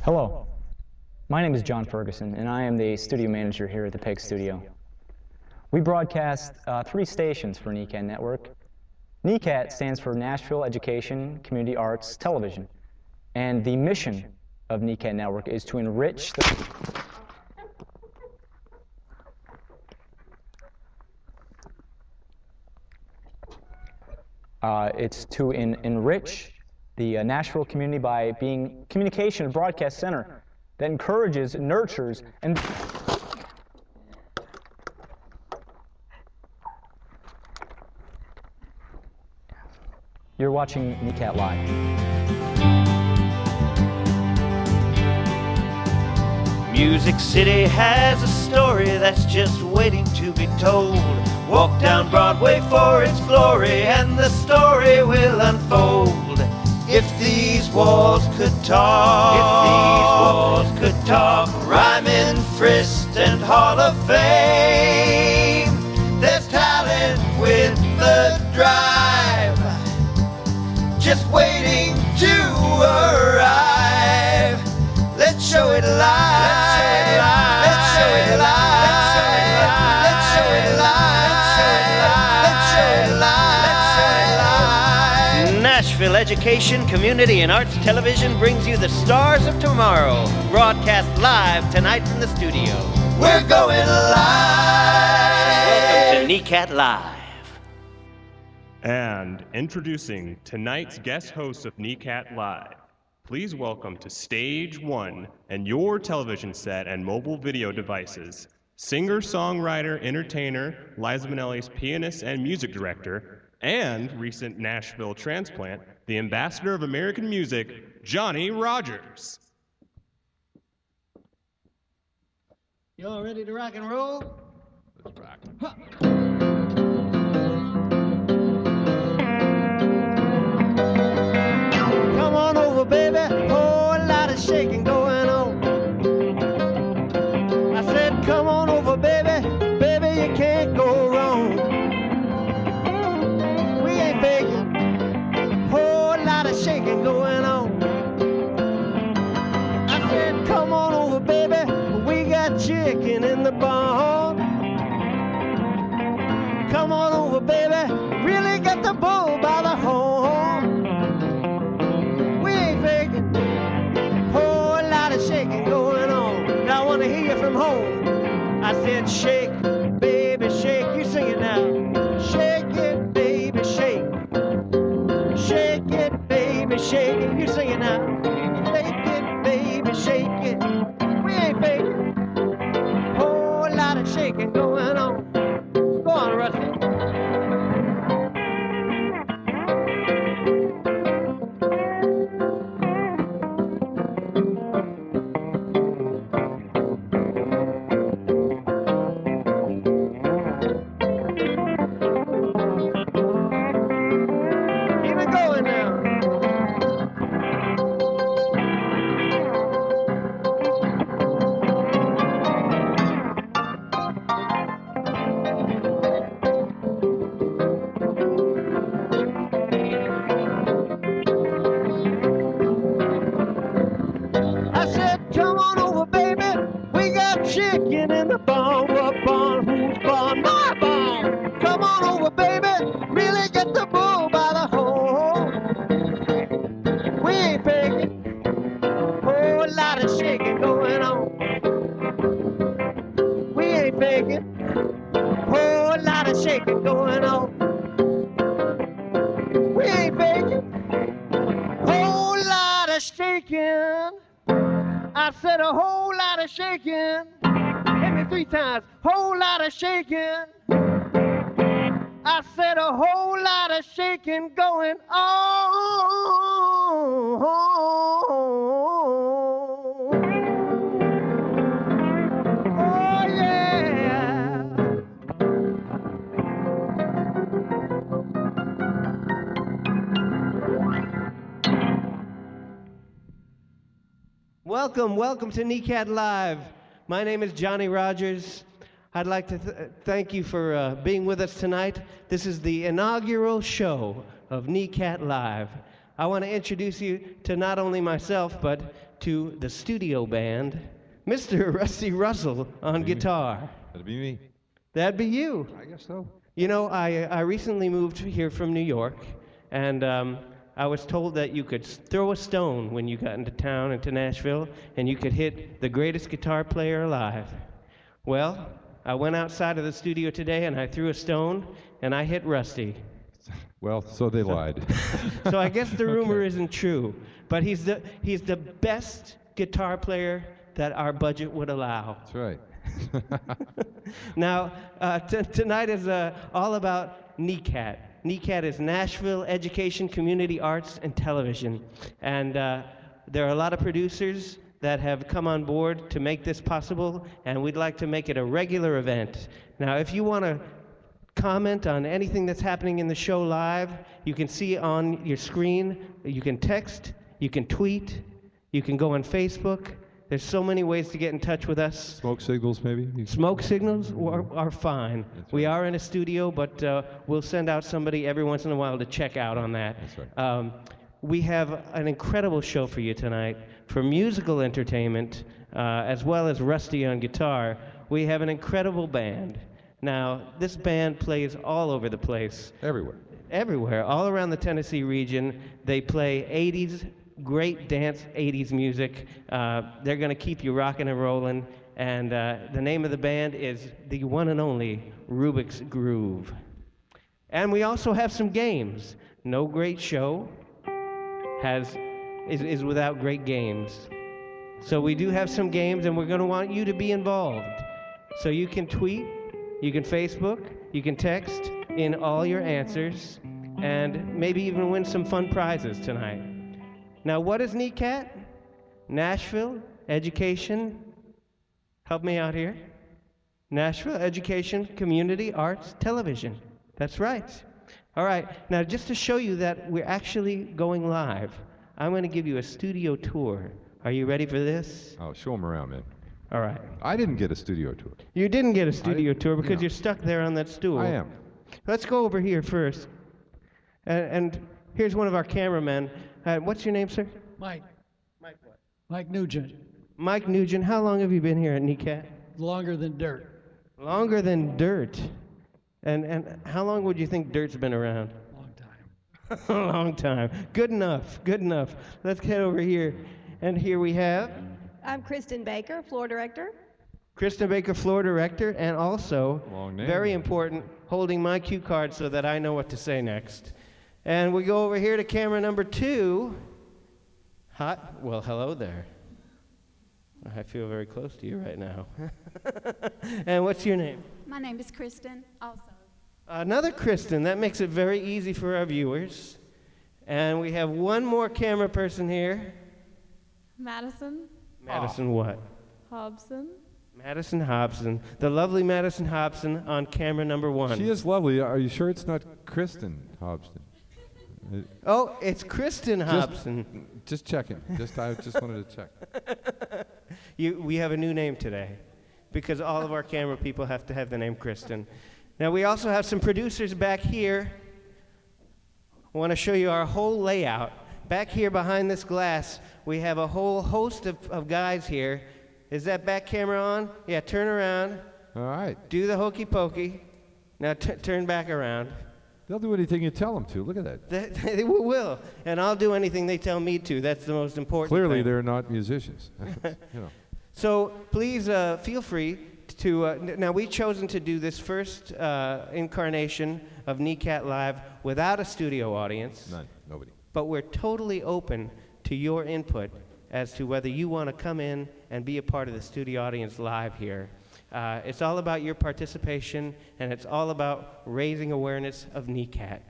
Hello, my name is John Ferguson, and I am the studio manager here at the PEG Studio. We broadcast 3 stations for NECAT Network. NECAT stands for Nashville Education Community Arts Television, and the mission of NECAT Network is to enrich the... It's to enrich the Nashville community by being communication and broadcast center that encourages, nurtures, and... You're watching NECAT Live. Music City has a story that's just waiting to be told. Walk down Broadway for its glory, and the story will unfold. If these walls could talk, if these walls could talk, rhyming, Frist, and Hall of Fame. There's talent with the drive, just waiting to arrive. Let's show it live. Let's show it live. Let's show it live. Let's show it live. Nashville Education, Community, and Arts Television brings you the stars of tomorrow. Broadcast live tonight from the studio. We're going live. Welcome to NECAT Live. And introducing tonight's guest host of NECAT Live. Please welcome to stage 1 and your television set and mobile video devices, singer, songwriter, entertainer, Liza Minnelli's pianist and music director, and recent Nashville transplant, the ambassador of American music, Johnny Rodgers. You all ready to rock and roll? Let's rock. Huh. Come on over, baby, whole lot of shaking going on. I said, come on over, baby, baby, you can't go wrong. We ain't faking, whole lot of shaking going on. I said, come on over, baby, we got chicken in the barn. Come on over, baby, really got the bull by the horn. Shaking going on. Now I want to hear you from home. I said, shake, baby, shake. You sing it now. Shake it, baby, shake. Shake it, baby, shake it. You sing it now. Shake it, baby, shake it. We ain't faking. Whole lot of shaking going on. Go on, Rusty. I said a whole lot of shaking. Hit me 3 times. Whole lot of shaking. I said a whole lot of shaking going on. Oh, yeah. Welcome to NECAT Live. My name is Johnny Rodgers. I'd like to thank you for being with us tonight. This is the inaugural show of NECAT Live. I want to introduce you to not only myself, but to the studio band, Mr. Rusty Russell on guitar. That'd be me. That'd be you. I guess so. You know, I recently moved here from New York, and I was told that you could throw a stone when you got into town, into Nashville, and you could hit the greatest guitar player alive. Well, I went outside of the studio today, and I threw a stone, and I hit Rusty. Well, so they lied. So I guess the rumor isn't true, but he's the best guitar player that our budget would allow. That's right. Now, tonight is all about NECAT. NECAT is Nashville Education, Community Arts, and Television. And there are a lot of producers that have come on board to make this possible, and we'd like to make it a regular event. Now, if you want to comment on anything that's happening in the show live, you can see on your screen, you can text, you can tweet, you can go on Facebook. There's so many ways to get in touch with us. Smoke signals, maybe? Smoke signals are fine. That's We right. are in a studio, but we'll send out somebody every once in a while to check out on that. That's right. We have an incredible show for you tonight. For musical entertainment, as well as Rusty on guitar, we have an incredible band. Now, this band plays all over the place. Everywhere, all around the Tennessee region. They play 80s, great dance 80s music. They're going to keep you rocking and rolling. And the name of the band is the one and only Rubik's Groove. And we also have some games. No great show is without great games. So we do have some games, and we're going to want you to be involved. So you can tweet, you can Facebook, you can text in all your answers, and maybe even win some fun prizes tonight. Now, what is NECAT? Nashville Education. Help me out here. Nashville Education, Community Arts, Television. That's right. All right. Now, just to show you that we're actually going live, I'm going to give you a studio tour. Are you ready for this? Oh, show them around, man. All right. I didn't get a studio tour. You didn't get a studio tour because no. you're stuck there on that stool. I am. Let's go over here first. And here's one of our cameramen. What's your name, sir? Mike. Mike what? Mike Nugent. Mike Nugent. How long have you been here at NECAT? Longer than dirt. Longer than dirt. And how long would you think dirt's been around? Long time. A long time. Good enough. Good enough. Let's head over here. And here we have I'm Kristen Baker, floor director. Kristen Baker, floor director, and also, Long name. very important, holding my cue card so that I know what to say next. And we go over here to camera number 2. Well, hello there. I feel very close to you right now. And what's your name? My name is Kristen, also. Another Kristen. That makes it very easy for our viewers. And we have one more camera person here. Madison Madison what? Hobson. Madison Hobson. The lovely Madison Hobson on camera number 1. She is lovely. Are you sure it's not Kristen Hobson? Oh, it's Kristen Hobson. Just checking. I just wanted to check. We have a new name today because all of our camera people have to have the name Kristen. Now, we also have some producers back here. I want to show you our whole layout. Back here behind this glass, we have a whole host of guys here. Is that back camera on? Yeah, turn around. All right. Do the hokey pokey. Now turn back around. They'll do anything you tell them to. Look at that. They will. And I'll do anything they tell me to. That's the most important Clearly, thing. they're not musicians. You know. So please feel free to, now we've chosen to do this first incarnation of NECAT Live without a studio audience. None. Nobody. But we're totally open to your input as to whether you want to come in and be a part of the studio audience live here. It's all about your participation, and it's all about raising awareness of NECAT.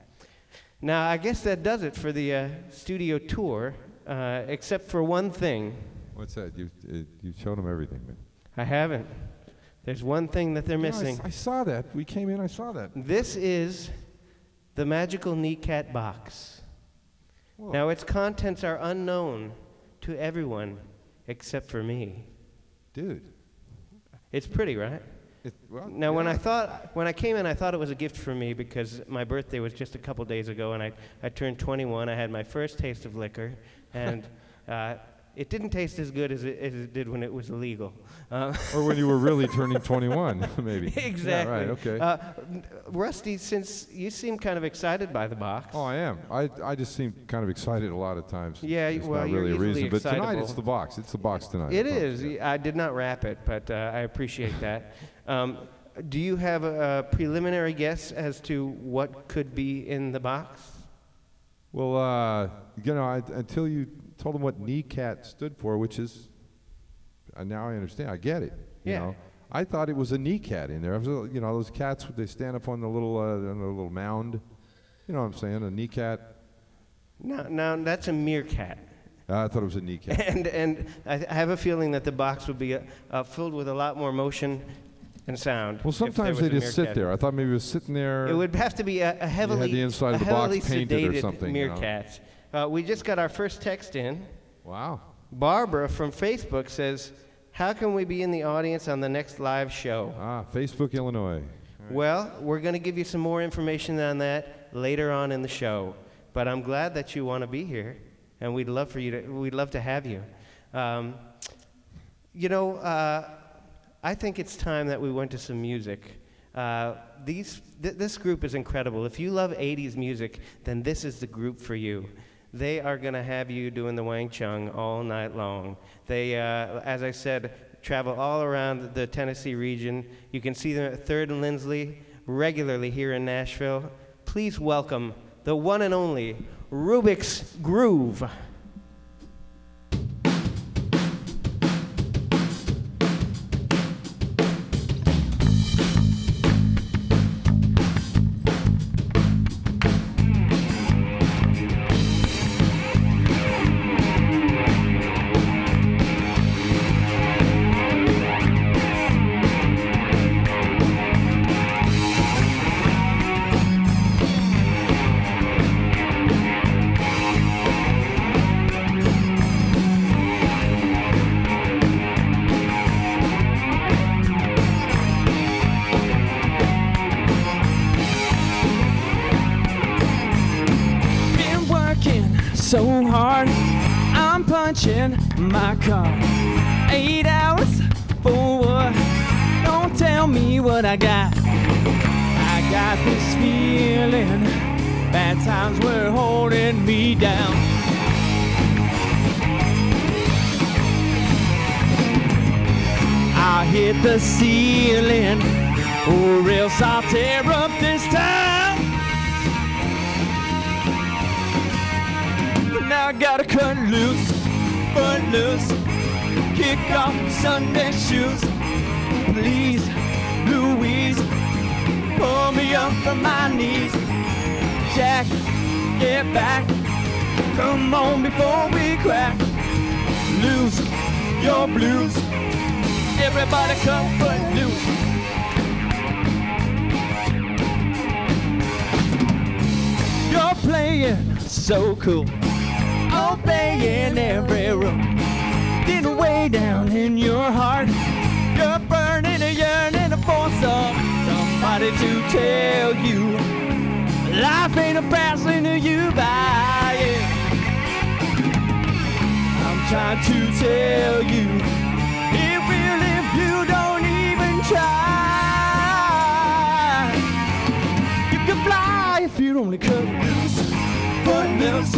Now, I guess that does it for the studio tour, except for one thing. What's that? You've shown them everything, man. I haven't. There's one thing that they're missing. I saw that. We came in, I saw that. This is the magical NECAT box. Whoa. Now, its contents are unknown to everyone except for me. Dude. It's pretty, right? Now, when I came in, I thought it was a gift for me because my birthday was just a couple days ago, and I turned 21. I had my first taste of liquor, and it didn't taste as good as it did when it was illegal. Or when you were really turning 21, maybe. Exactly. Yeah, right, okay. Rusty, since you seem kind of excited by the box. Oh, I am. I just seem kind of excited a lot of times. Yeah, it's well, not you're really a reason. easily But tonight excitable. it's the box. It's the box tonight. It I is. promise. I did not wrap it, but I appreciate that. Do you have a preliminary guess as to what could be in the box? Well, until you told them what NECAT stood for, which is, now I understand. I get it. You Yeah. know, I thought it was a NECAT in there. You know, those cats, they stand up on the little mound. You know what I'm saying? A NECAT. No, that's a meerkat. I thought it was a NECAT. And I have a feeling that the box would be filled with a lot more motion and sound. Well, sometimes they just sit there. I thought maybe it was sitting there. It would have to be a heavily, the inside a of the box heavily painted or sedated something, you know. meerkat. We just got our first text in. Wow. Barbara from Facebook says, "How can we be in the audience on the next live show?" Facebook, Illinois. Well, we're going to give you some more information on that later on in the show. But I'm glad that you want to be here, and we'd love to have you. I think it's time that we went to some music. This group is incredible. If you love 80s music, then this is the group for you. They are going to have you doing the Wang Chung all night long. They, as I said, travel all around the Tennessee region. You can see them at 3rd and Lindsley regularly here in Nashville. Please welcome the one and only Rubik's Groove. So hard, I'm punching my card. 8 hours for what? Don't tell me what I got. I got this feeling bad times were holding me down. I'll hit the ceiling, or else I'll tear up this town. Now I gotta cut loose, foot loose, kick off Sunday shoes. Please, Louise, pull me up from my knees. Jack, get back, come on before we crack. Lose your blues, everybody cut foot loose. You're playing so cool, obeying every rule. Getting way down in your heart, you're burning a yearning for somebody to tell you life ain't a passing you by. Yeah. I'm trying to tell you, it will if you don't even try. You can fly if you only cut loose, foot loose.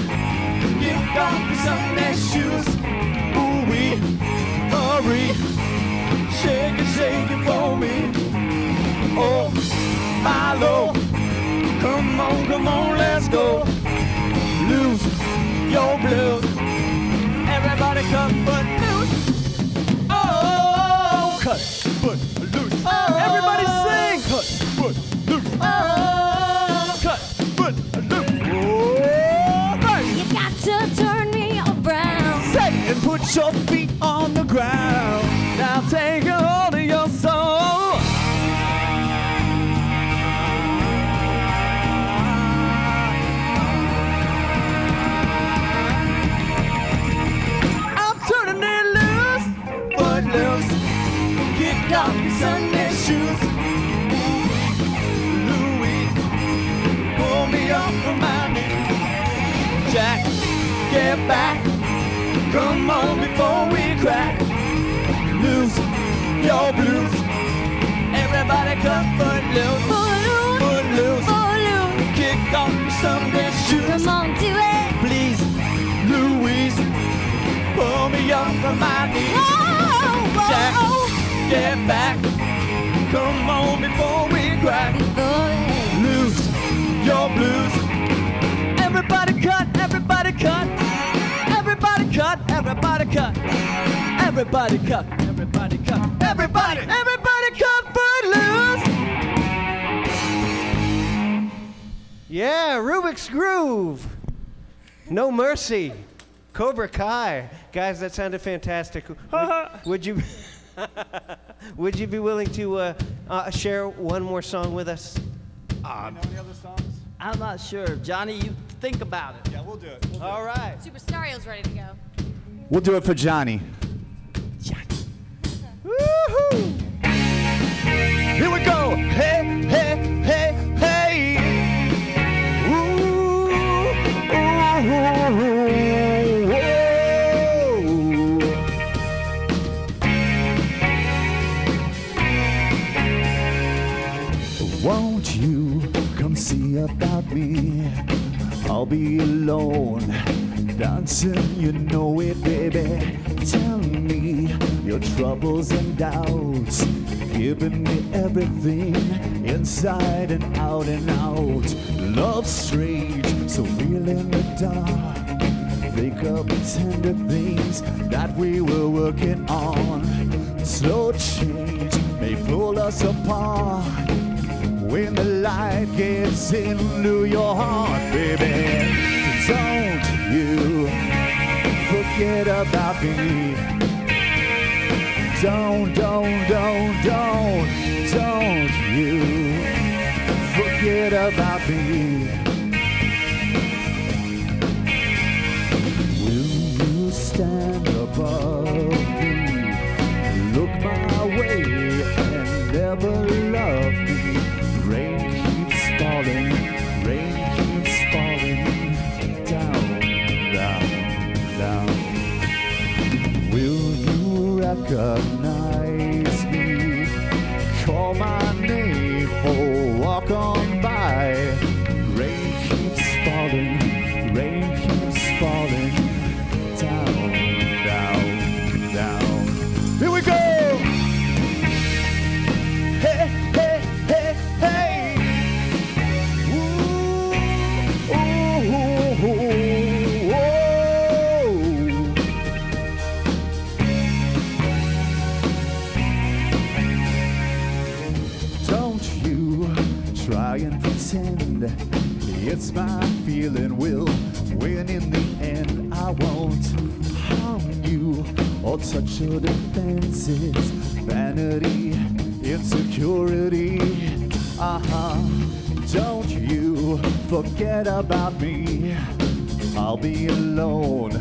Get off the Sunday shoes. Ooh wee, hurry, shake it for me. Oh, my Lord, come on, let's go. Lose your blues. Everybody cut foot loose. Oh, cut foot loose. Oh, everybody sing. Cut foot loose. Oh, cut foot loose. Oh, you got to turn me around. Say and put your feet on the ground. Now take a hold of your soul. I'm turning it loose, foot loose. Kick off your Sunday shoes. Louise, pull me up from my knees. Jack, get back, Come on before we crack. Lose your blues. Everybody cut foot loose. Foot loose. Kick off your Sunday shoes. Come on, do it. Please, Louise, pull me up from my knees. Whoa, Jack, get back. Come on before we crack. Lose your blues. Everybody cut, everybody cut. Everybody cut, everybody cut. Everybody cut, everybody cut. Everybody cut footloose. Yeah, Rubik's Groove. No Mercy. Cobra Kai. Guys, that sounded fantastic. Would you would you be willing to share one more song with us? You know any other songs? I'm not sure. Johnny, you think about it. Yeah, we'll do it. All right. Superstario's ready to go. We'll do it for Johnny. Woohoo! Here we go. Hey, hey, hey, hey. Ooh, Won't you come see about me? I'll be alone, dancing, you know it, baby. Tell me your troubles and doubts, giving me everything, inside and out and out. Love's strange, so real in the dark. Think of the tender things that we were working on. Slow change may pull us apart. When the light gets into your heart, baby, don't you forget about me. Don't you forget about me. Will you stand above me, look my way and never love me? Rain keeps falling down, down, down. Will you recognize me? Call my name or walk on by. Rain keeps falling down, down, down. Here we go! Hey, hey, hey, hey! Ooh, ooh, ooh, ooh. Don't you try and pretend it's my feeling will win in the end. I won't harm you or touch your defenses. Vanity, insecurity, Don't you forget about me. I'll be alone,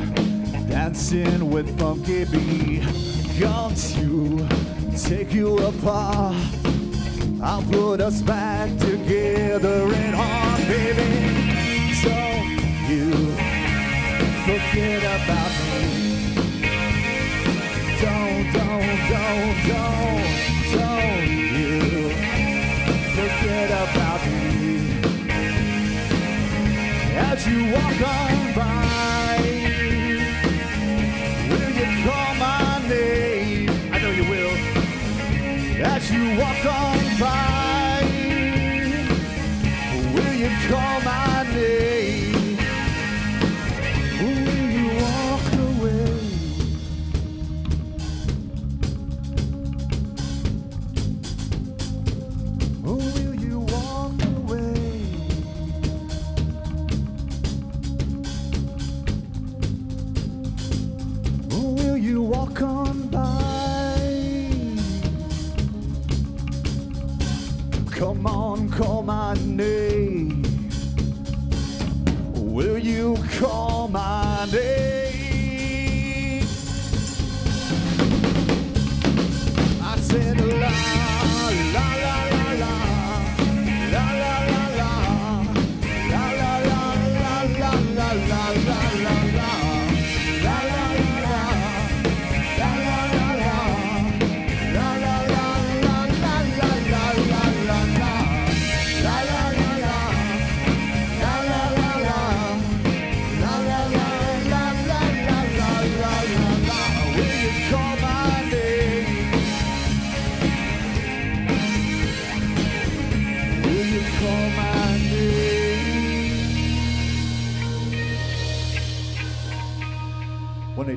dancing with Funky B. Going to take you apart. I'll put us back together in heart, baby. Don't you forget about me. Don't you forget about me. As you walk on by, will you call my name? I know you will. As you walk on by, will you call my name? Will you walk away? Or will you walk away? Or will you walk on by?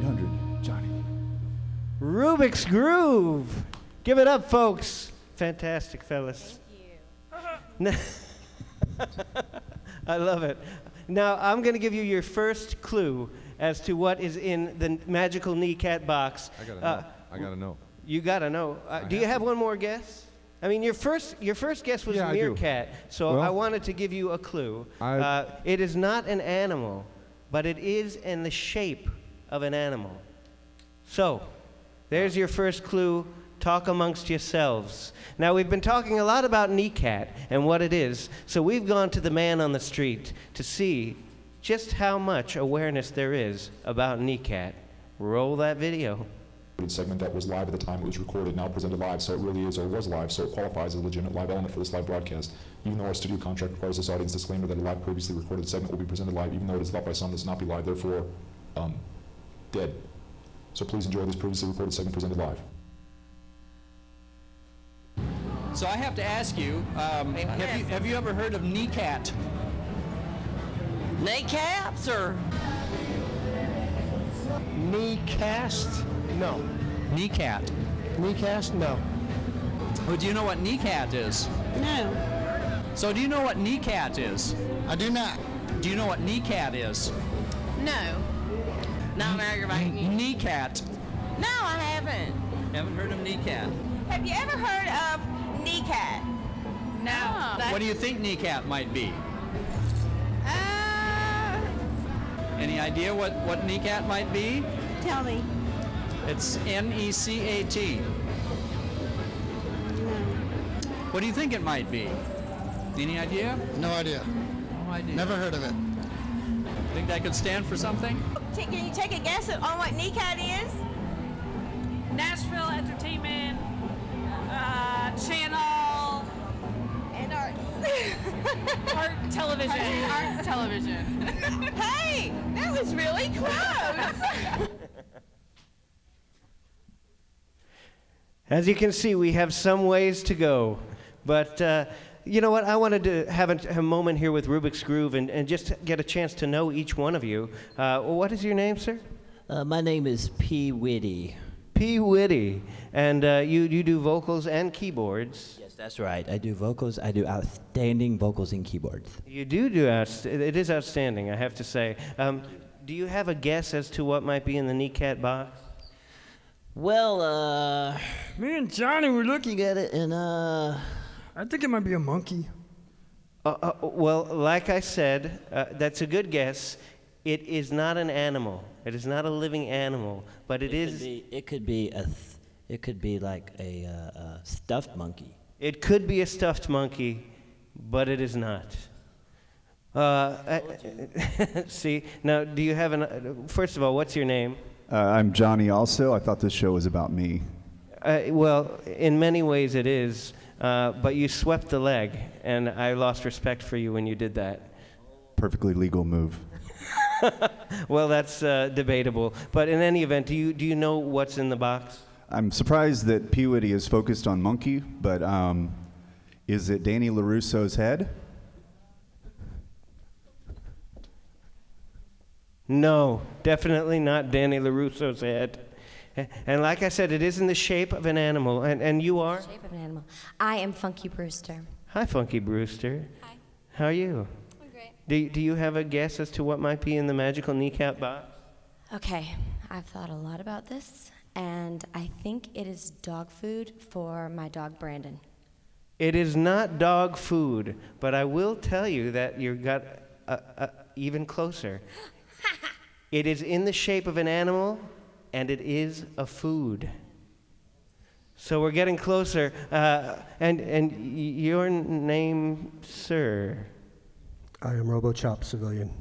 100, Johnny. Rubik's Groove. Give it up, folks. Fantastic, fellas. Thank you. I love it. Now, I'm going to give you your first clue as to what is in the magical NECAT box. I gotta know. You gotta know. Do you have one more guess? I mean, your first guess was meerkat, so Well, I wanted to give you a clue. It is not an animal, but it is in the shape of an animal. So, there's your first clue. Talk amongst yourselves. Now, we've been talking a lot about NECAT and what it is, so we've gone to the man on the street to see just how much awareness there is about NECAT. Roll that video. Segment that was live at the time it was recorded, now presented live, so it really is or was live, so it qualifies as a legitimate live element for this live broadcast. Even though our studio contract requires this audience disclaimer that a live previously recorded segment will be presented live, even though it is thought by some this not be live, therefore, dead. So please enjoy this previously recorded segment presented live. So I have to ask you, have you ever heard of NECAT? NECAPs or NECAST? No. NECAT. NECAST? No. Well, do you know what NECAT is? No. So do you know what NECAT is? I do not. Do you know what NECAT is? No. Not aggravating me. NECAT. No, I haven't. Haven't heard of NECAT? Have you ever heard of NECAT? No. What do you think NECAT might be? Any idea what NECAT might be? Tell me. It's NECAT. What do you think it might be? Any idea? No idea. No idea. Never heard of it. Think that could stand for something? Can you take a guess on what NECAT is? Nashville Entertainment Channel and Arts. Art Television. Arts Television. Hey, that was really close. As you can see, we have some ways to go. But you know what? I wanted to have a moment here with Rubik's Groove and just get a chance to know each one of you. What is your name, sir? My name is P. Whitty. P. Whitty. And you do vocals and keyboards. Yes, that's right. I do vocals. I do outstanding vocals and keyboards. You do it is outstanding, I have to say. Do you have a guess as to what might be in the NECAT box? Well, me and Johnny were looking at it, and I think it might be a monkey. Well, like I said, that's a good guess. It is not an animal. It is not a living animal, but it is. It could be like a stuffed monkey. It could be a stuffed monkey, but it is not. See, now, do you have first of all, what's your name? I'm Johnny also. I thought this show was about me. Well, in many ways it is, but you swept the leg, and I lost respect for you when you did that. Perfectly legal move. Well, that's debatable. But in any event, do you know what's in the box? I'm surprised that Peewitty is focused on monkey, but is it Danny LaRusso's head? No, definitely not Danny LaRusso's head. And like I said, it is in the shape of an animal. And you are? Shape of an animal. I am Funky Brewster. Hi, Funky Brewster. Hi. How are you? I'm great. Do you have a guess as to what might be in the magical NECAT box? Okay, I've thought a lot about this, and I think it is dog food for my dog Brandon. It is not dog food, but I will tell you that you got even closer. It is in the shape of an animal, and it is a food. So we're getting closer. And your name, sir? I am RoboChop Civilian.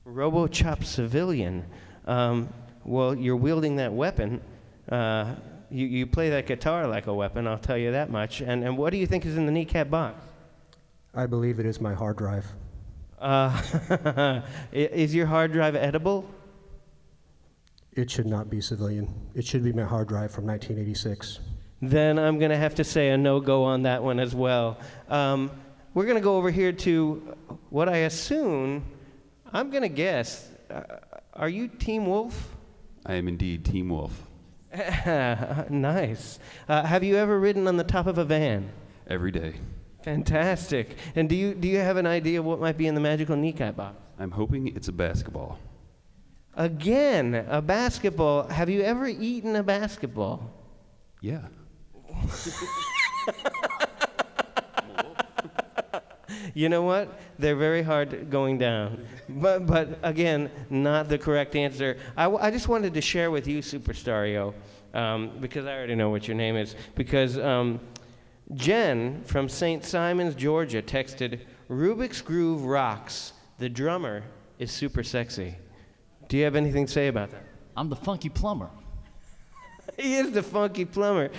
RoboChop Civilian. Well, you're wielding that weapon. You play that guitar like a weapon, I'll tell you that much. And what do you think is in the NECAT box? I believe it is my hard drive. Is your hard drive edible? It should not be civilian. It should be my hard drive from 1986. Then I'm going to have to say a no-go on that one as well. We're going to go over here to what I assume, I'm going to guess, are you Team Wolf? I am indeed Team Wolf. Nice. Have you ever ridden on the top of a van? Every day. Fantastic. And do you have an idea what might be in the magical NECAT box? I'm hoping it's a basketball. Again, a basketball. Have you ever eaten a basketball? Yeah. You know what? They're very hard going down. But again, not the correct answer. I just wanted to share with you, Superstario, because I already know what your name is, because Jen from St. Simons, Georgia, texted, Rubik's Groove rocks. The drummer is super sexy. Do you have anything to say about that? I'm the funky plumber. He is the funky plumber.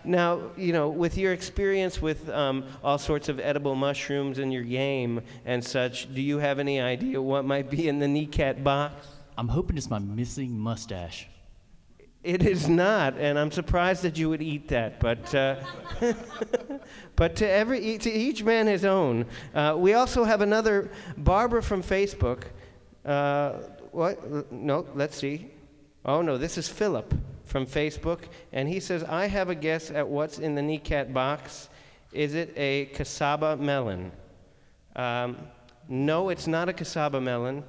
Now, you know, with your experience with all sorts of edible mushrooms in your game and such, do you have any idea what might be in the NECAT box? I'm hoping it's my missing mustache. It is not, and I'm surprised that you would eat that, but but to each man his own. We also have another Barbara from Facebook. What? No, let's see. Oh no, this is Philip from Facebook, and he says, I have a guess at what's in the NECAT box. Is it a cassava melon? No, it's not a cassava melon,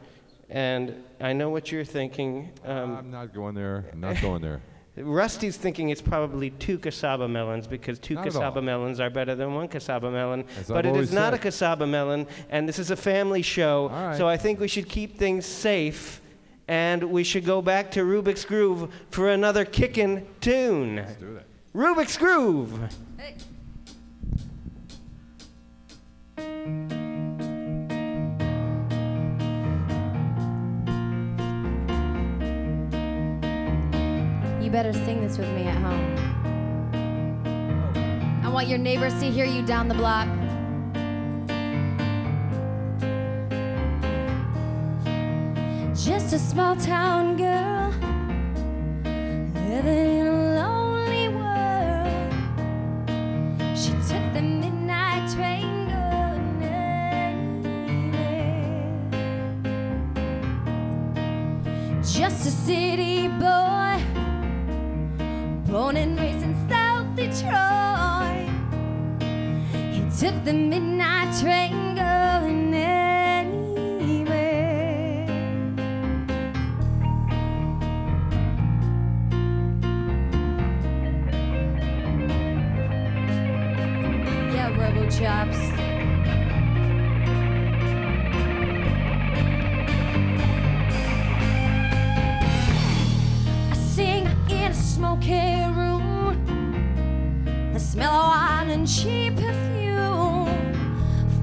and I know what you're thinking. I'm not going there. I'm not going there. Rusty's thinking it's probably 2 cassava melons because 2 Not at cassava all. melons are better than 1 cassava melon. As But I've it is always not a said. cassava melon, and this is a family show, All right. so I think we should keep things safe, and we should go back to Rubik's Groove for another kickin' tune. Let's do that. Rubik's Groove! Hey. You better sing this with me at home. I want your neighbors to hear you down the block. Just a small town girl living in a lonely world. She took the midnight train going anywhere. Just a city boy, born and raised in South Detroit. He took the midnight train going anywhere. Yeah, Robo-Chops. I sing in a smoky room, the smell of wine and cheap perfume.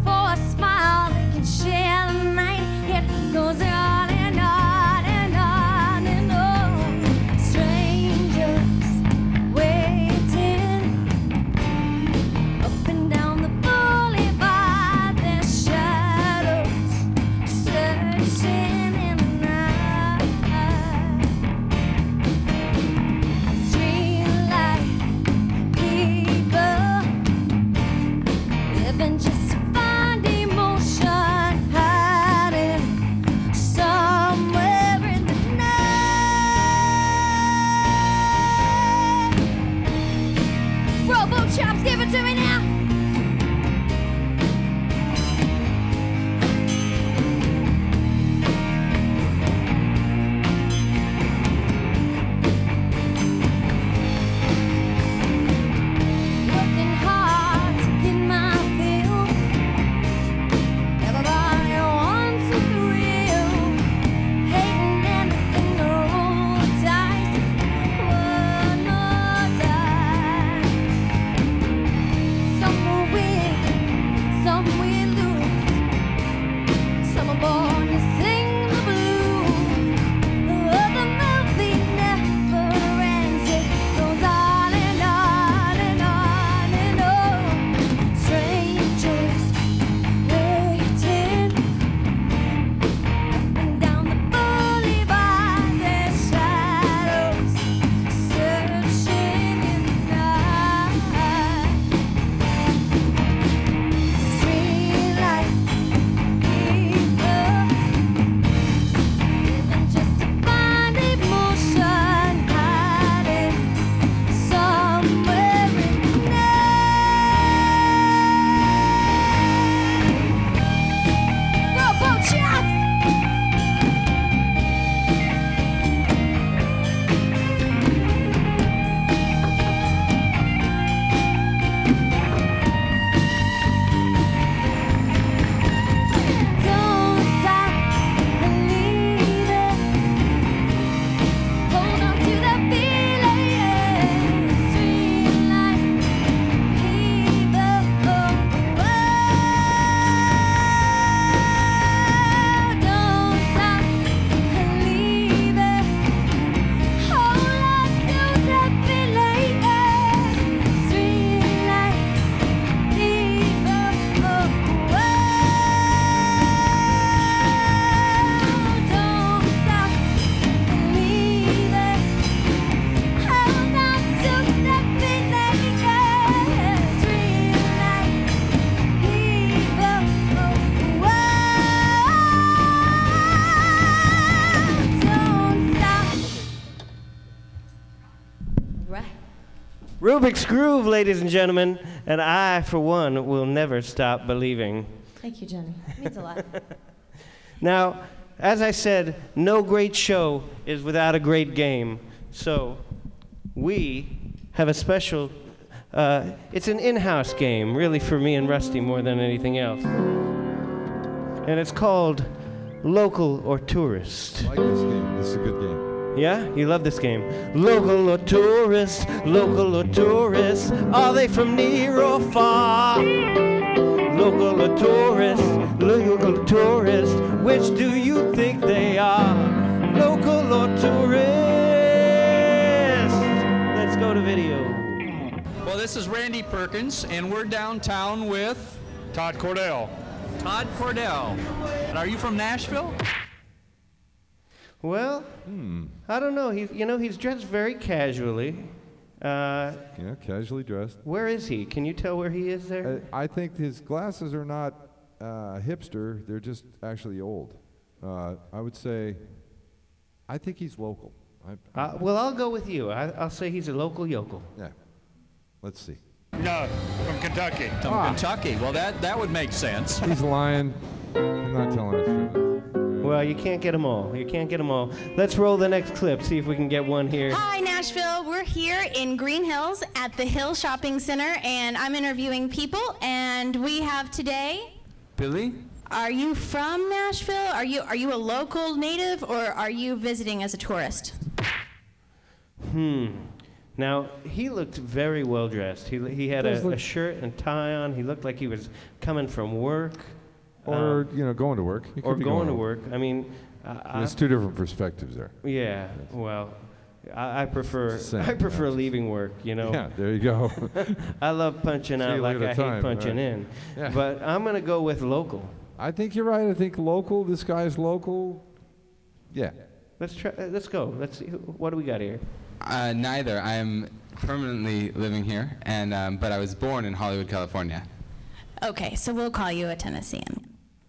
For a smile that can share the night, it goes on and on and on and on. Strangers waiting up and down the boulevard, their shadows searching in the night. Streetlight people Right. Rubik's Groove, ladies and gentlemen, and I, for one, will never stop believing. Thank you, Johnny. It means a lot. Now, as I said, no great show is without a great game. So, we have a special, it's an in-house game, really for me and Rusty more than anything else. And it's called Local or Tourist. I like this game. This is a good game. Yeah? You love this game. Local or tourist, local or tourist, are they from near or far? Local or tourist, local or tourist, which do you think they are? Local or tourist? Let's go to video. Well, this is Randy Perkins, and we're downtown with Todd Cordell. Todd Cordell. And are you from Nashville? Well, I don't know. He's dressed very casually. Yeah, casually dressed. Where is he? Can you tell where he is there? I think his glasses are not hipster. They're just actually old. I would say, I think he's local. Well, I'll go with you. I'll say he's a local yokel. Yeah. Let's see. No, from Kentucky. From Kentucky. Well, that would make sense. He's lying. He's not telling us truth. Well, you can't get them all. You can't get them all. Let's roll the next clip, see if we can get one here. Hi, Nashville. We're here in Green Hills at the Hill Shopping Center, and I'm interviewing people, and we have today... Billy? Are you from Nashville? Are you a local native, or are you visiting as a tourist? Now, he looked very well dressed. He had a shirt and tie on. He looked like he was coming from work. Or, going to work. He Or could be going to home. work. I mean... There's two different perspectives there. Yeah, well, I prefer leaving work, Yeah, there you go. I love punching out like I hate punching in. Yeah. But I'm going to go with local. I think you're right. I think local. This guy's local. Yeah. Let's try. Let's go. Let's see. What do we got here? Neither. I'm permanently living here, and but I was born in Hollywood, California. Okay, so we'll call you a Tennessean.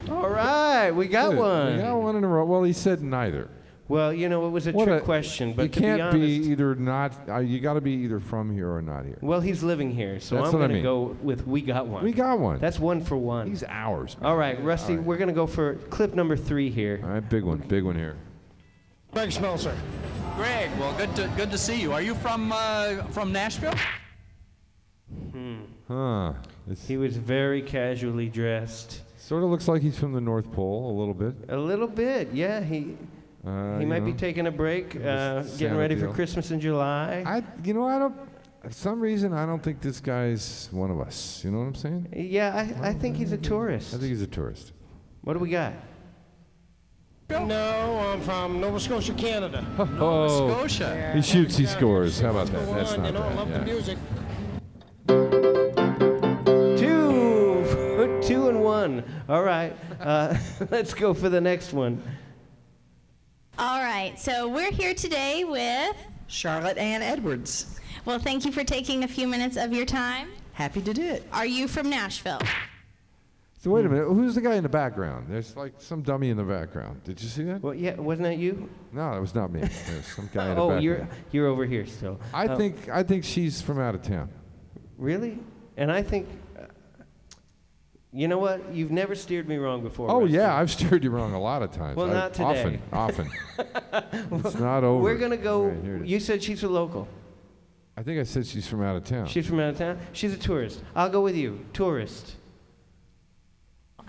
All right, we got Good. one. We got one in a row. Well, he said neither. Well, it was a trick question, but you to be can't honest, either not. You got to be either from here or not here. well, he's living here, so That's I'm what I going to mean. go with we got one. We got one. That's one for one. He's ours. All right, Rusty, All right. we're going to go for clip number 3 here. All right, big one here. Greg Smelser. Greg, well, good to see you. Are you from Nashville? Huh. He was very casually dressed. Sort of looks like he's from the North Pole a little bit. A little bit, yeah. He might be taking a break, getting ready for Christmas in July. I don't. For some reason, I don't think this guy's one of us. You know what I'm saying? Yeah, I think he's a tourist. I think he's a tourist. What do we got? No, I'm from Nova Scotia, Canada. Nova Scotia. He shoots, he scores. How about that? That's not I bad. love the music. 2 and 1. All right, let's go for the next one. All right, so we're here today with... Charlotte Ann Edwards. Well, thank you for taking a few minutes of your time. Happy to do it. Are you from Nashville? So wait a minute. Who's the guy in the background? There's like some dummy in the background. Did you see that? Well, yeah, wasn't that you? No, that was not me. There's some guy in the Oh, background. you're over here still. I think she's from out of town. Really? And I think, you know what? You've never steered me wrong before. Oh Rusty. yeah, I've steered you wrong a lot of times. Well, not today. Often. It's not over. We're gonna go. Right, here it is. You said she's a local. I think I said she's from out of town. She's from out of town. She's a tourist. I'll go with you. Tourist.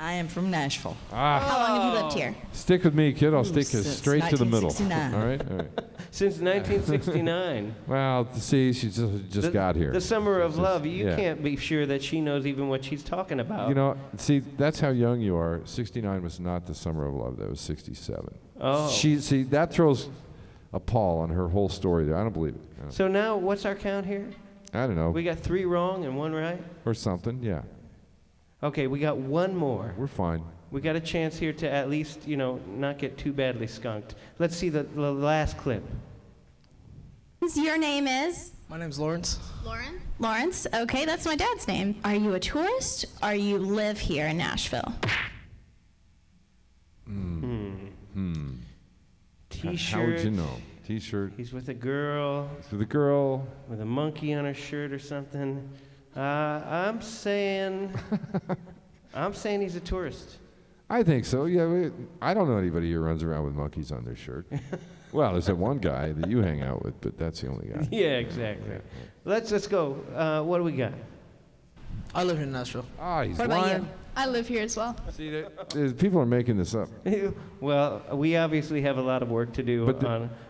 I am from Nashville. Ah. How long have you lived here? Stick with me, kid. I'll stick you Since straight to the middle. 1969. All right. All right. Since 1969. Well, see, she just got here. The summer of love. You yeah. can't be sure that she knows even what she's talking about. You know, see, that's how young you are. 69 was not the summer of love. That was 67. Oh. See, that throws a pall on her whole story there. I don't believe it. I don't- So now, what's our count here? I don't know. We got 3 wrong and 1 right? Or something, yeah. Okay, we got 1 more. We're fine. We got a chance here to at least, not get too badly skunked. Let's see the last clip. Your name is? My name's Lawrence. Lawrence? Okay, that's my dad's name. Are you a tourist, or you live here in Nashville? T-shirt. How would you know? T-shirt. He's with a girl. He's with a girl. With a monkey on her shirt or something. I'm saying he's a tourist. I think so. Yeah, I don't know anybody who runs around with monkeys on their shirt. Well, there's that one guy that you hang out with, but that's the only guy. Yeah, exactly. Let's go. What do we got? I live here in Nashville. Ah, he's What about lying. you? I live here as well. See, people are making this up. Well, we obviously have a lot of work to do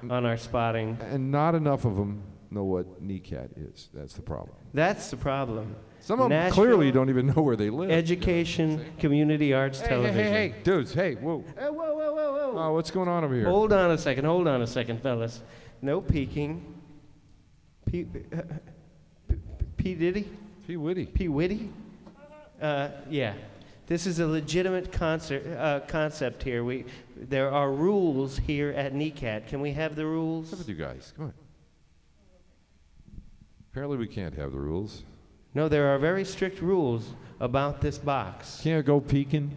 on our spotting. And not enough of them know what NECAT is. That's the problem. That's the problem. Some of them Nashville, clearly don't even know where they live. Education, community arts, television. Hey, dudes, hey, whoa. Whoa, whoa, whoa, whoa. Oh, what's going on over here? Hold on a second, fellas. No peeking. P Diddy? P Witty. P Witty? Yeah. This is a legitimate concept here. There are rules here at NECAT. Can we have the rules? What's up with you guys? Come on. Apparently we can't have the rules. No, there are very strict rules about this box. Can't go peeking.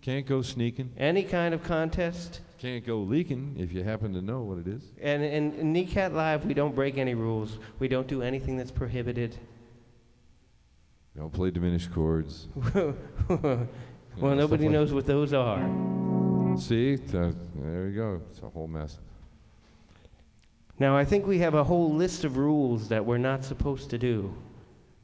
Can't go sneaking. Any kind of contest. Can't go leaking if you happen to know what it is. And in NECAT Live, we don't break any rules. We don't do anything that's prohibited. Don't play diminished chords. Well, nobody knows what those are. See? There you go. It's a whole mess. Now, I think we have a whole list of rules that we're not supposed to do.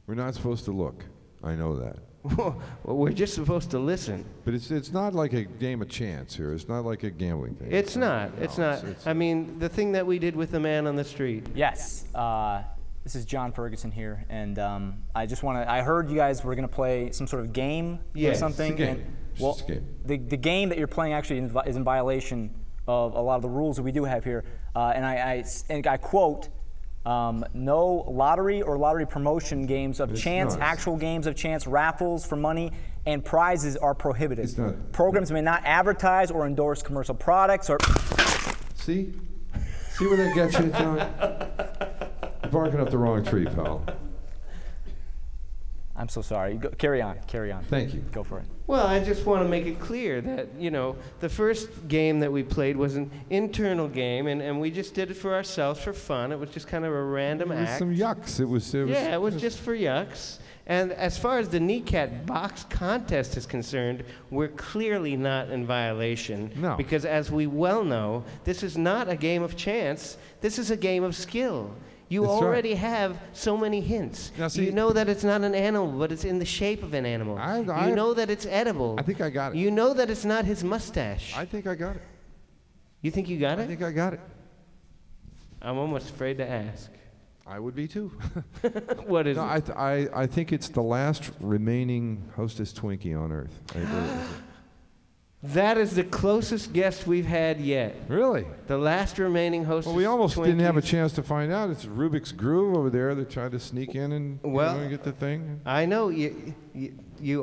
We're not supposed to look. I know that. Well, we're just supposed to listen. But it's not like a game of chance here. It's not like a gambling thing. It's not. It's not. I mean, the thing that we did with the man on the street. Yes. This is John Ferguson here, and I just want to. I heard you guys were going to play some sort of game or something. It's a game. Well, it's just a game. The game that you're playing actually is in violation of a lot of the rules that we do have here, and I quote. No lottery or lottery promotion games of chance, actual games of chance, raffles for money, and prizes are prohibited. Programs may not advertise or endorse commercial products or... See? See where that gets you, John? You're barking up the wrong tree, pal. I'm so sorry. Carry on. Thank you. Go for it. Well, I just want to make it clear that, the first game that we played was an internal game, and we just did it for ourselves for fun. It was just kind of a random It was act. some yucks. It was just for yucks. And as far as the NECAT box contest is concerned, we're clearly not in violation. No. Because as we well know, this is not a game of chance. This is a game of skill. You That's already right. have so many hints. Now, see, you know that it's not an animal, but it's in the shape of an animal. You know that it's edible. I think I got it. You know that it's not his mustache. I think I got it. You think you got it? I think I got it. I'm almost afraid to ask. I would be too. What is it? I think it's the last remaining Hostess Twinkie on Earth. That is the closest guess we've had yet. Really? The last remaining Hostess Well, we almost didn't have a Twinkies. chance to find out. It's Rubik's Groove over there. They're trying to sneak in and get the thing. I know you can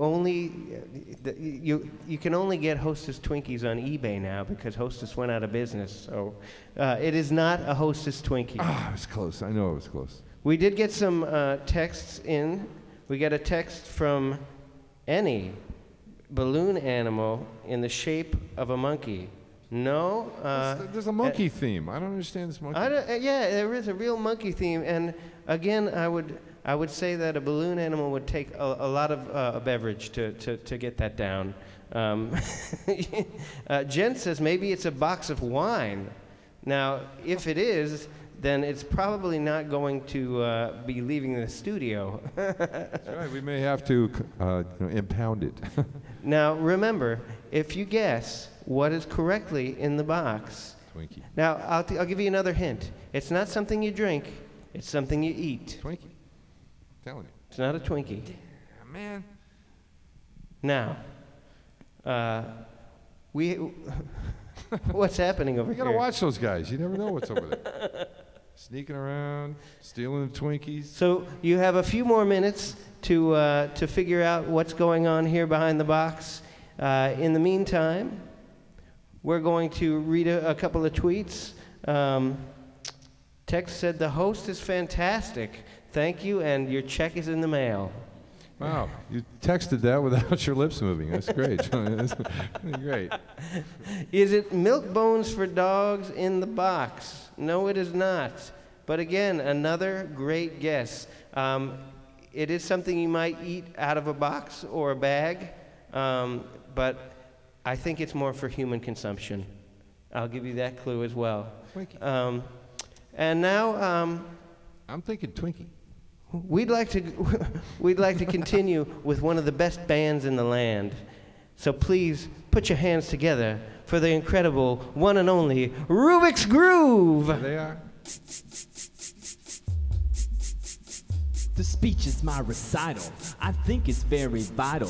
only get Hostess Twinkies on eBay now because Hostess went out of business. So it is not a Hostess Twinkie. Ah, it was close. I know it was close. We did get some texts in. We got a text from any balloon animal in the shape of a monkey. No. There's a monkey theme. I don't understand this monkey. Yeah, there is a real monkey theme, and again, I would say that a balloon animal would take a lot of a beverage to get that down. Jen says maybe it's a box of wine. Now, if it is, then it's probably not going to be leaving the studio. That's right. We may have to impound it. Now, remember, if you guess what is correctly in the box. Twinkie. Now, I'll give you another hint. It's not something you drink. It's something you eat. Twinkie. Telling you. It's not a Twinkie. Yeah, man. Now, what's happening over You here? gotta watch those guys. You never know what's over there. Sneaking around, stealing the Twinkies. So you have a few more minutes to figure out what's going on here behind the box. In the meantime, we're going to read a couple of tweets. Text said, "The host is fantastic. Thank you, and your check is in the mail." Wow, you texted that without your lips moving. That's great. That's great. Is it milk bones for dogs in the box? No, it is not. But again, another great guess. It is something you might eat out of a box or a bag, but I think it's more for human consumption. I'll give you that clue as well. Twinkie. And now, I'm thinking Twinkie. we'd like to continue with one of the best bands in the land. So please put your hands together for the incredible one and only Rubik's Groove. There they are. The speech is my recital. I think it's very vital.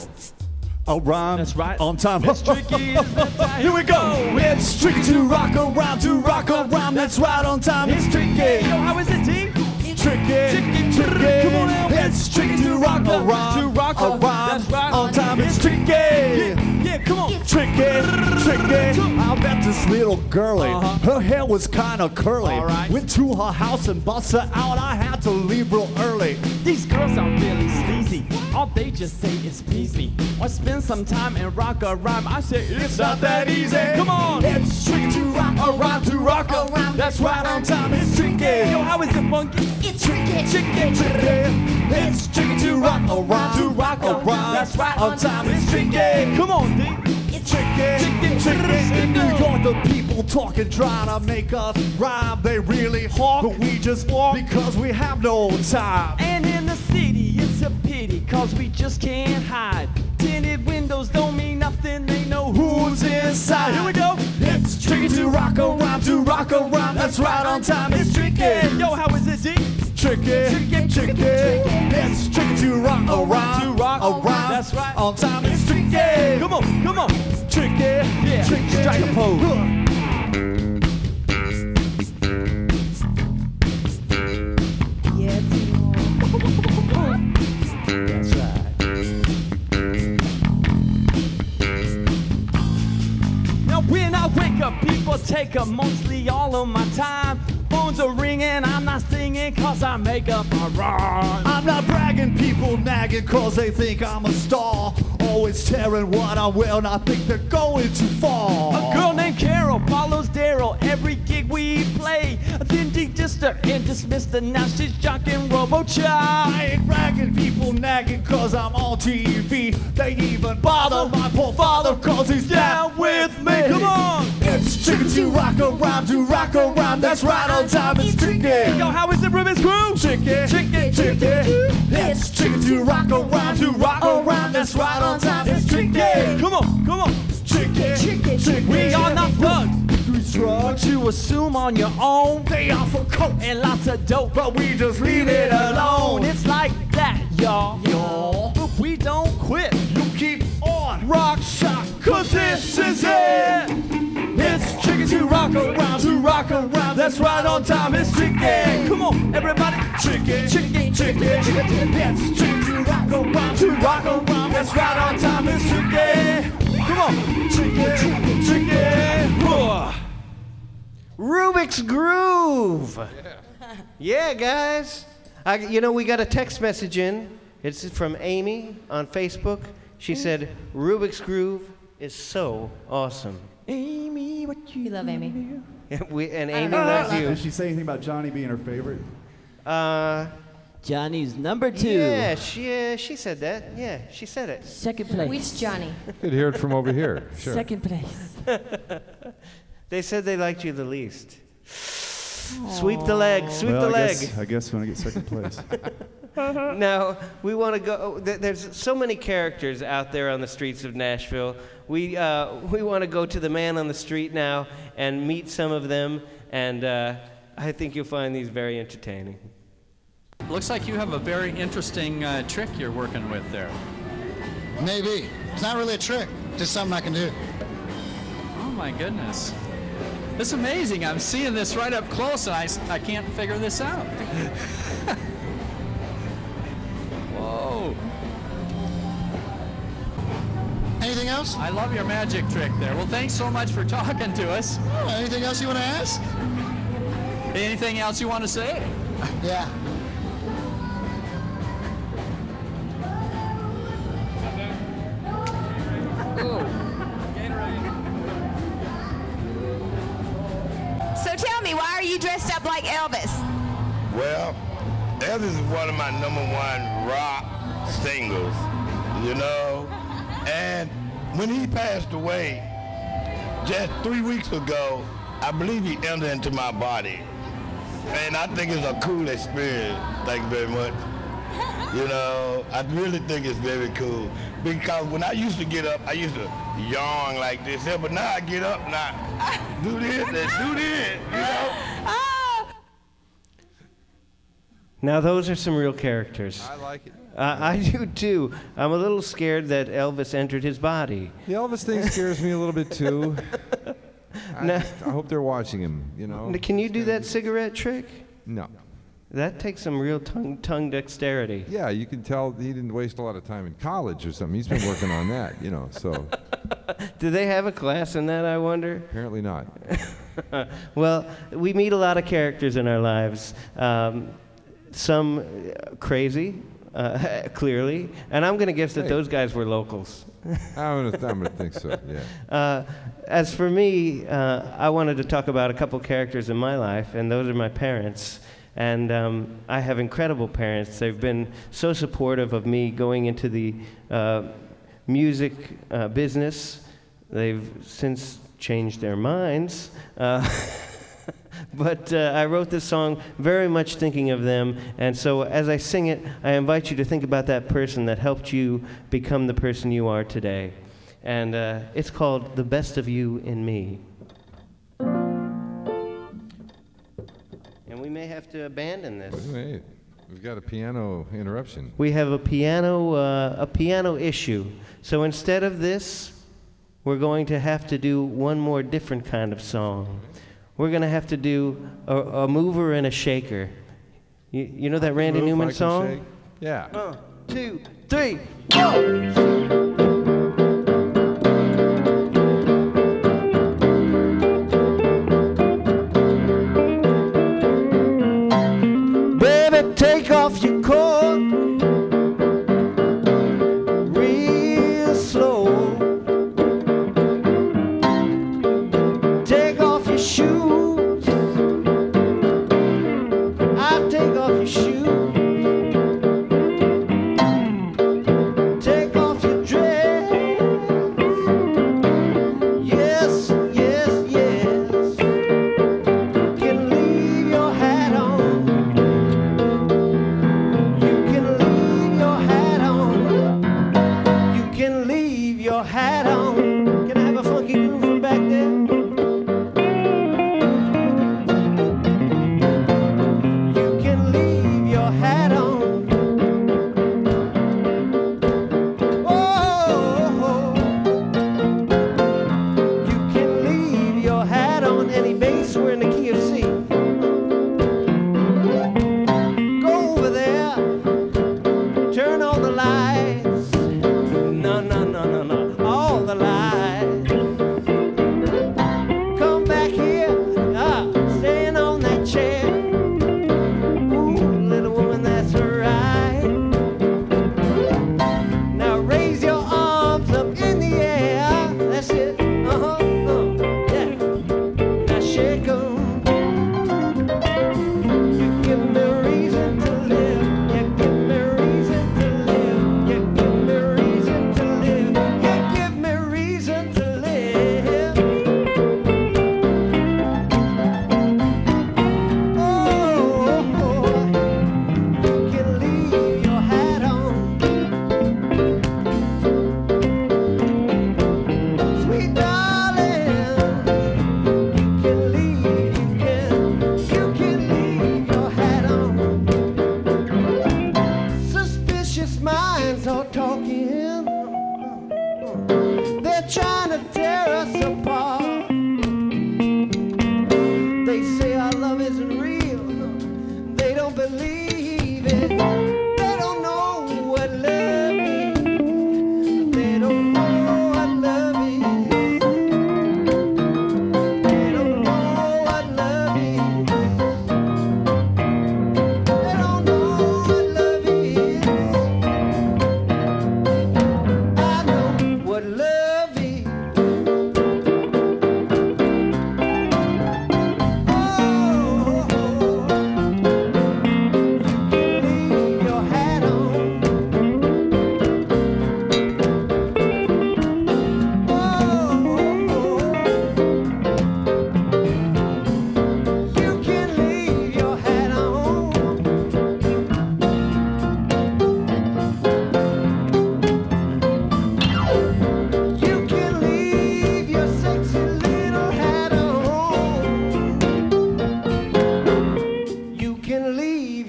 A rhyme. That's right. On time. It's tricky. Here we go. It's tricky to rock around, to rock around. That's right on time. It's tricky. Yo, how is it, team? Tricky, tricky. Come on now. It's tricky to rock around, to rock around. That's right. On time. It's tricky. Yeah, come on. Tricky. I bet this little girlie, her hair was kinda curly. All right. Went to her house and bust her out. I had to leave real early. These girls are really sleazy. All they just say is please me. Or spend some time and rock a rhyme. I say it's not that easy. Come on. It's tricky to rock around, to rock around. That's right on time. It's tricky. Yo, how is it, funky? It's tricky, tricky, tricky. It's tricky to rock around, to rock around. That's right on time. It's tricky. Come on, D. It's tricky, tricky. In New York, the people talking try to make us rhyme. They really hawk, but we just walk because we have no time. And in the city, it's a pity, cause we just can't hide. Tinted windows don't mean nothing, they know who's inside. Here we go. It's tricky to rock around, to rock around. That's right on time. It's tricky. Yo, how is it, D? Tricky, tricky. It's tricky to rock around, to rock around. That's right. On time. It's tricky. Come on, come on. Tricky, Yeah, tricky. strike a pose. That's right. Now when I wake up, people take up mostly all of my time. Phones are ringing, I'm not singing cause I make up a rhyme. I'm not bragging, people nagging cause they think I'm a star. Always tearing what I wear and I think they're going too far. A girl named Carol follows Daryl every gig we play. Then they dissed her and dismissed her, now she's jocking RoboChop. I ain't bragging, people nagging cause I'm on TV. They even bother my poor father cause he's down with me. Come on! It's tricky to rock around, to rock around. That's right on time, it's tricky. Yo, how is it, Rubik's Groove? Tricky, tricky. It's tricky to rock around, to rock around. That's right on time, it's tricky. Come on, come on. Tricky. We are not thugs. Drugs To assume on your own. They offer coke And lots of dope. but we just leave it alone. It's like that, y'all. But we don't quit. You keep on Rock shock, cause this is it. It's tricky to rock around, to rock around. That's right on time, it's tricky. Come on, everybody. Tricky. It's tricky to rock around, to rock around. That's right on time, it's tricky. Come on. Tricky. Rubik's Groove. Yeah, guys. We got a text message in. It's from Amy on Facebook. She said, Rubik's Groove is so awesome. Amy, what you love Amy. And Amy loves you. Did she say anything about Johnny being her favorite? Johnny's number 2. Yeah, she said that. Yeah, she said it. Second place. Which Johnny? Could hear it from over here. Sure. Second place. They said they liked you the least. Sweep the leg, sweep the leg. I guess when I get second place. Now, we want to go. There's so many characters out there on the streets of Nashville. We want to go to the man on the street now and meet some of them, and I think you'll find these very entertaining. Looks like you have a very interesting trick you're working with there. Maybe. It's not really a trick, just something I can do. Oh my goodness. It's amazing. I'm seeing this right up close and I can't figure this out. Whoa. Anything else? I love your magic trick there. Well, thanks so much for talking to us. Anything else you want to ask? Anything else you want to say? Yeah. So tell me, why are you dressed up like Elvis? Well, Elvis is one of my #1 rock singles, you know? And when he passed away just 3 weeks ago, I believe he entered into my body. And I think it's a cool experience. Thank you very much. You know, I really think it's very cool. Because when I used to get up, I used to yawn like this here, but now I get up and I do this and do this, you know? Now those are some real characters. I like it. I do too. I'm a little scared that Elvis entered his body. The Elvis thing scares me a little bit too. I hope they're watching him, you know. Can you do that cigarette trick? No. That takes some real tongue dexterity. Yeah, you can tell he didn't waste a lot of time in college or something. He's been working on that, you know, so. Do they have a class in that, I wonder? Apparently not. Well, we meet a lot of characters in our lives. Some crazy, clearly, and I'm going to guess that those guys were locals. I'm gonna think so, yeah. As for me, I wanted to talk about a couple characters in my life, and those are my parents. And I have incredible parents. They've been so supportive of me going into the music business. They've since changed their minds. But I wrote this song very much thinking of them. And so as I sing it, I invite you to think about that person that helped you become the person you are today. And it's called The Best of You in Me. And we may have to abandon this. Wait, we've got a piano interruption. We have a piano issue. So instead of this, we're going to have to do one more different kind of song. We're going to have to do a mover and a shaker. You know that Randy Newman song? Shake. Yeah. 1, 2, 3, go! Baby, take off your coat real slow. Take off your shoes. I'll take off your shoes. Take off your dress. Yes, yes, yes. You can leave your hat on. You can leave your hat on. You can leave your hat on. Can I have a funky groove from back there? You can leave your hat on. Oh, you can leave your hat on. Any bass, we're in the key of C. Go over there, turn on the lights. No, no, no, no, no, all the lights. Come back here, stand on that chair. Ooh, little woman, that's right. Now raise your arms up in the air. That's it. Yeah. Now shake 'em. You give me a reason to live. You give me a reason to live. You give me a reason to live. You give me a reason to live. Oh, you can leave your hat on. Sweet darling, you can leave your hat on. Suspicious minds are talking. They're trying to tear us apart. They say our love isn't real. They don't believe it. They don't know what love is. They don't know what love is. They don't know what love is. They don't know what love is. I know what love is.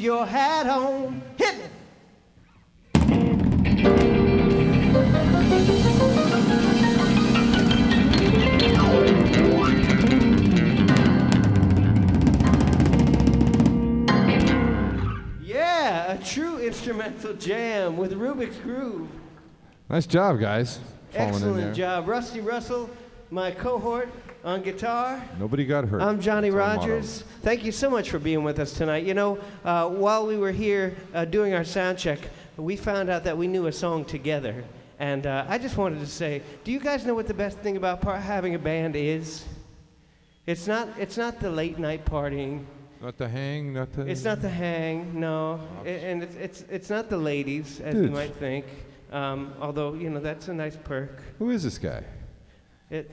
your hat on. Hit me. Yeah, a true instrumental jam with Rubik's Groove. Nice job, guys. Falling in there. Excellent job. Rusty Russell, my cohort on guitar. Nobody got hurt. I'm Johnny That's our Rodgers. Thank you so much for being with us tonight. You know, while we were here doing our sound check, we found out that we knew a song together. And I just wanted to say, do you guys know what the best thing about having a band is? It's not the late night partying. Not the hang, not the... It's not the hang, no. And it's not the ladies, as you might think. Although, you know, that's a nice perk. Who is this guy? It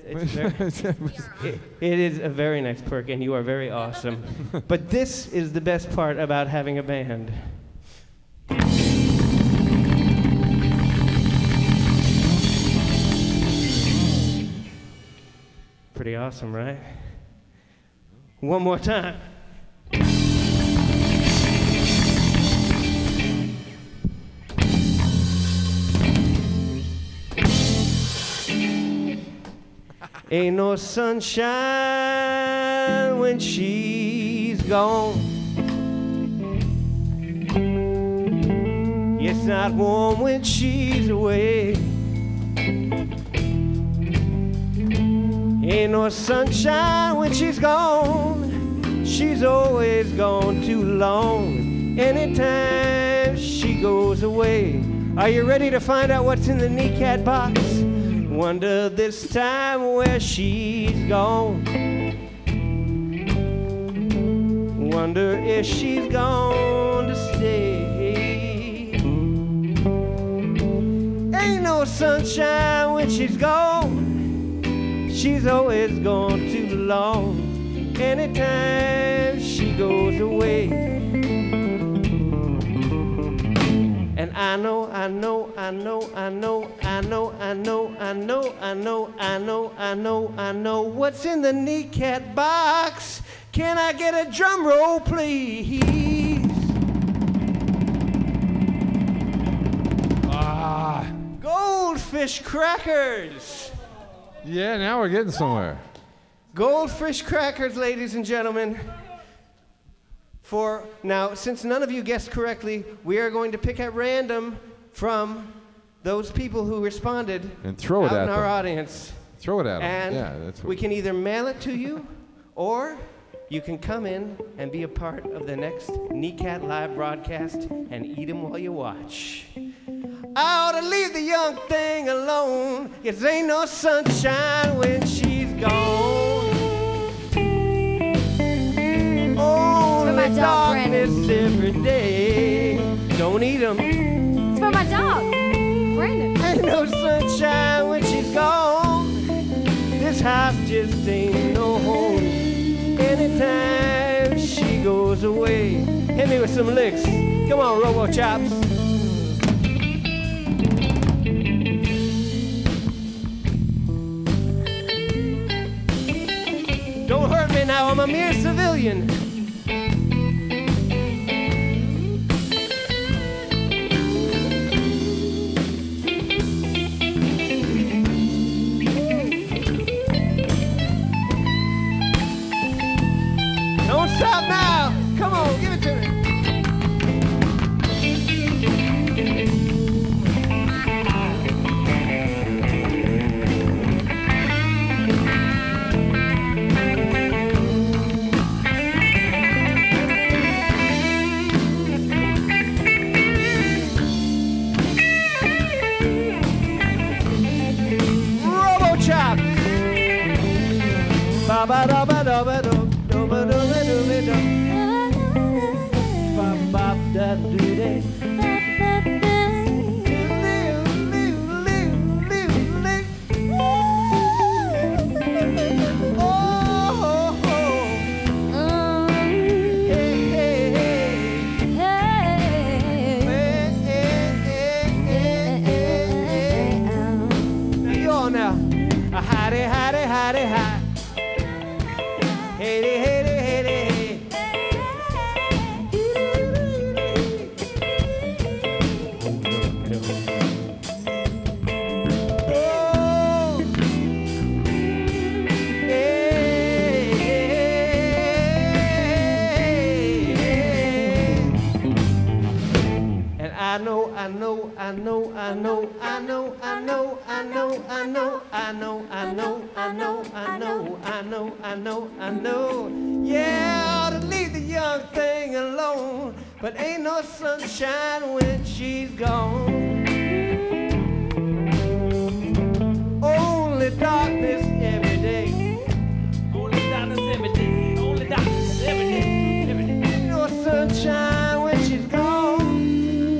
is a very nice perk, and you are very awesome. But this is the best part about having a band. Pretty awesome, right? One more time. Ain't no sunshine when she's gone. It's not warm when she's away. Ain't no sunshine when she's gone. She's always gone too long. Anytime she goes away. Are you ready to find out what's in the NECAT box? Wonder this time where she's gone. Wonder if she's gone to stay. Ain't no sunshine when she's gone. She's always gone too long. Anytime she goes away. And I know what's in the NECAT box. Can I get a drum roll, please? Goldfish crackers. Yeah, now we're getting somewhere. Goldfish crackers, ladies and gentlemen. Now, since none of you guessed correctly, we are going to pick at random from those people who responded and throw it out at in our them. audience. Throw it at them. And Yeah, that's what we can either mail it to you, or you can come in and be a part of the next NECAT live broadcast and eat them while you watch. I ought to leave the young thing alone. It ain't no sunshine when she's gone. Only darkness every day. Don't eat them. It's for my dog, Brandon. Ain't no sunshine when she's gone. This house just ain't no home. Anytime she goes away. Hit me with some licks. Come on, Robo Chops. Don't hurt me now, I'm a mere civilian. Don't stop now. Come on, give it to me. Robo Chops. Ba ba da ba da ba do. Now, hidey, hidey, hidey, hidey. Hey, hey, hey, hey, hey. I know, I know, I know, I know, I know, I know, I know, I know, I know, I know, I know, I know, I know, I know, I know. Yeah, I ought to leave the young thing alone, but ain't no sunshine when she's gone. Only darkness every day. Only darkness every day. Only darkness every day. Every day. Ain't no sunshine when she's gone.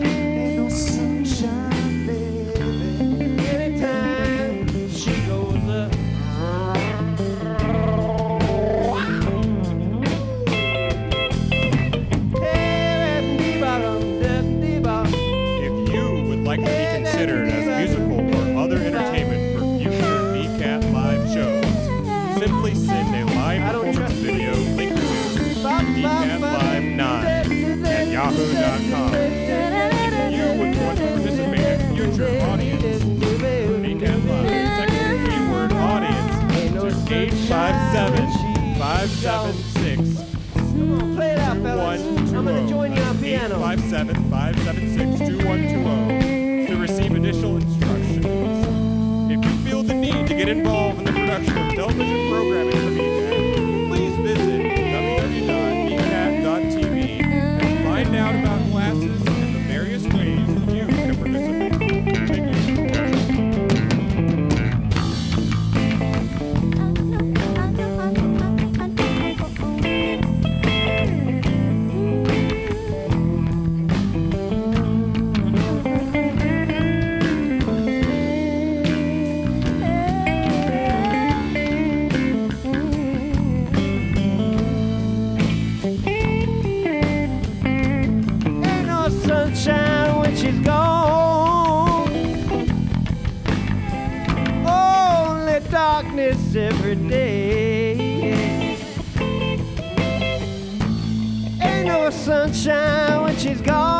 Ain't no sunshine, baby. Anytime she goes up. If you would like to be considered as musical or other entertainment for future NECAT live shows, simply send a live performance video link to NECATLive9 at yahoo.com. If you would want to participate in future audience for NECAT Live, text the keyword audience to 857-576. Play it out, fellas. I'm going to join you on piano. 857-576-2120 to receive additional instructions. If you feel the need to get involved in the production of television programming for NECAT, please visit www.necat.tv and find out about classes and the various ways you can participate. Thank you. Ain't no sunshine when she's gone. Only darkness every day. Ain't no sunshine when she's gone.